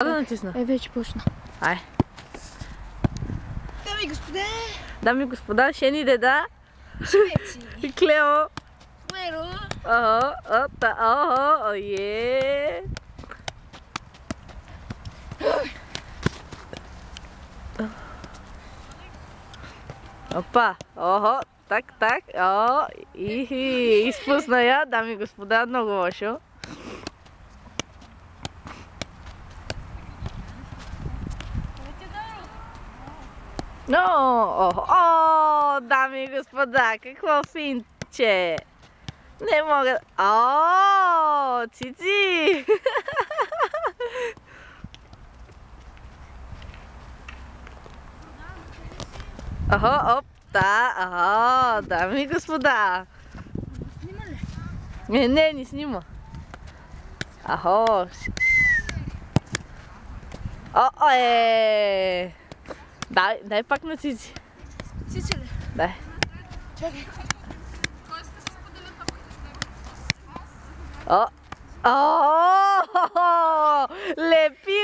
Да натисна. Вече почна. Ай. Дами и господа! Дами и господа, Шени деда. Швеци! Клео. Меро! Охо, ое. Опа, охо, так, изпусна я, дами и господа, много лошо. О, дами и господа, какво финче! Не мога... О, цици! Охо, дами и господа! Снима ли? Не снима. Ахо. Дай пак на цици. Цици ли? Дай. Чакай. Лепи